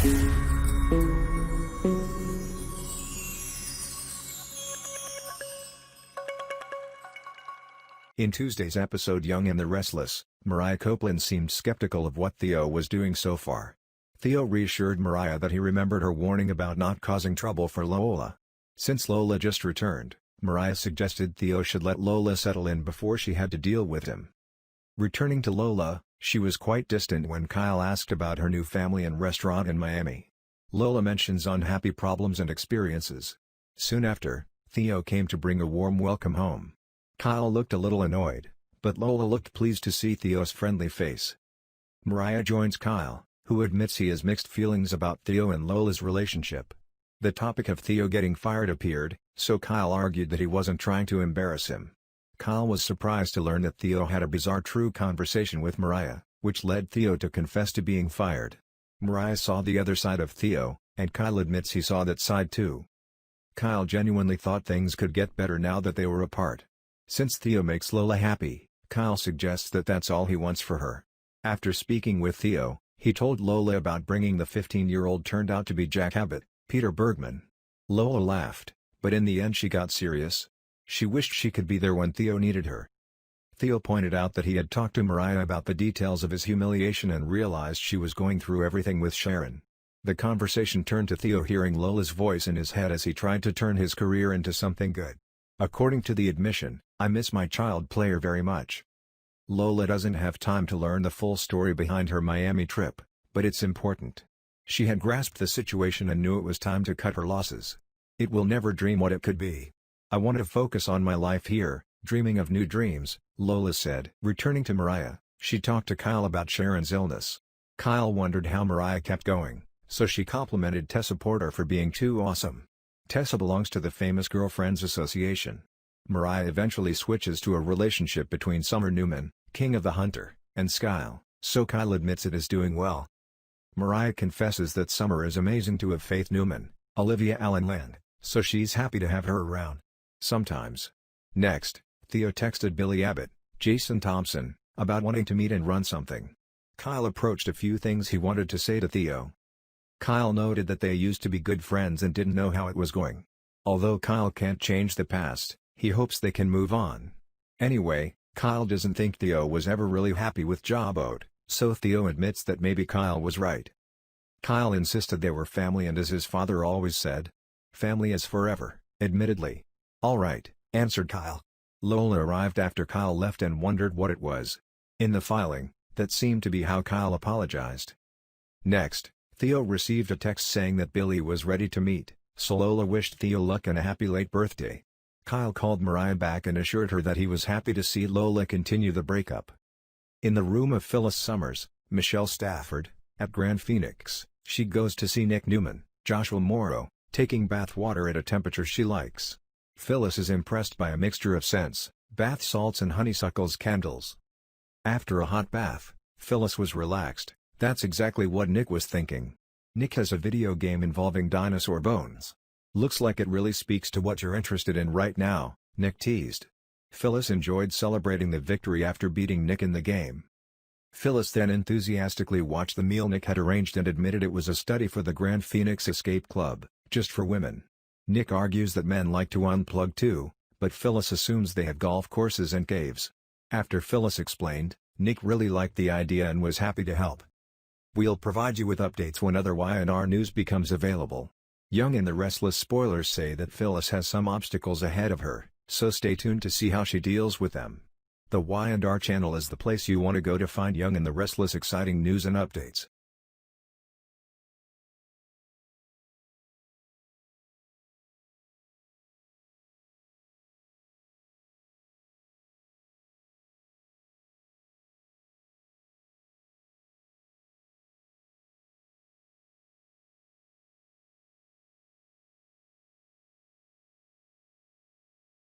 In Tuesday's episode Young and the Restless, Mariah Copeland seemed skeptical of what Theo was doing so far. Theo reassured Mariah that he remembered her warning about not causing trouble for Lola. Since Lola just returned, Mariah suggested Theo should let Lola settle in before she had to deal with him. Returning to Lola, she was quite distant when Kyle asked about her new family and restaurant in Miami. Lola mentions unhappy problems and experiences. Soon after, Theo came to bring a warm welcome home. Kyle looked a little annoyed, but Lola looked pleased to see Theo's friendly face. Mariah joins Kyle, who admits he has mixed feelings about Theo and Lola's relationship. The topic of Theo getting fired appeared, so Kyle argued that he wasn't trying to embarrass him. Kyle was surprised to learn that Theo had a bizarre true conversation with Mariah, which led Theo to confess to being fired. Mariah saw the other side of Theo, and Kyle admits he saw that side too. Kyle genuinely thought things could get better now that they were apart. Since Theo makes Lola happy, Kyle suggests that that's all he wants for her. After speaking with Theo, he told Lola about bringing the 15-year-old turned out to be Jack Abbott, Peter Bergman. Lola laughed, but in the end she got serious. She wished she could be there when Theo needed her. Theo pointed out that he had talked to Mariah about the details of his humiliation and realized she was going through everything with Sharon. The conversation turned to Theo hearing Lola's voice in his head as he tried to turn his career into something good. According to the admission, "I miss my child player very much." Lola doesn't have time to learn the full story behind her Miami trip, but it's important. She had grasped the situation and knew it was time to cut her losses. "It will never dream what it could be. I want to focus on my life here, dreaming of new dreams," Lola said. Returning to Mariah, she talked to Kyle about Sharon's illness. Kyle wondered how Mariah kept going, so she complimented Tessa Porter for being too awesome. Tessa belongs to the Famous Girlfriends Association. Mariah eventually switches to a relationship between Summer Newman, King of the Hunter, and Skyle, so Kyle admits it is doing well. Mariah confesses that Summer is amazing to have Faith Newman, Olivia Allen Land, so she's happy to have her around. Sometimes. Next, Theo texted Billy Abbott, Jason Thompson, about wanting to meet and run something. Kyle approached a few things he wanted to say to Theo. Kyle noted that they used to be good friends and didn't know how it was going. Although Kyle can't change the past, he hopes they can move on. Anyway, Kyle doesn't think Theo was ever really happy with Jabot, so Theo admits that maybe Kyle was right. Kyle insisted they were family, and as his father always said, "Family is forever," admittedly. "All right," answered Kyle. Lola arrived after Kyle left and wondered what it was. In the filing, that seemed to be how Kyle apologized. Next, Theo received a text saying that Billy was ready to meet, so Lola wished Theo luck and a happy late birthday. Kyle called Mariah back and assured her that he was happy to see Lola continue the breakup. In the room of Phyllis Summers, Michelle Stafford, at Grand Phoenix, she goes to see Nick Newman, Joshua Morrow, taking bath water at a temperature she likes. Phyllis is impressed by a mixture of scents, bath salts and honeysuckles candles. After a hot bath, Phyllis was relaxed. That's exactly what Nick was thinking. Nick has a video game involving dinosaur bones. "Looks like it really speaks to what you're interested in right now," Nick teased. Phyllis enjoyed celebrating the victory after beating Nick in the game. Phyllis then enthusiastically watched the meal Nick had arranged and admitted it was a study for the Grand Phoenix Escape Club, just for women. Nick argues that men like to unplug too, but Phyllis assumes they have golf courses and caves. After Phyllis explained, Nick really liked the idea and was happy to help. We'll provide you with updates when other Y&R news becomes available. Young and the Restless spoilers say that Phyllis has some obstacles ahead of her, so stay tuned to see how she deals with them. The Y&R channel is the place you want to go to find Young and the Restless exciting news and updates.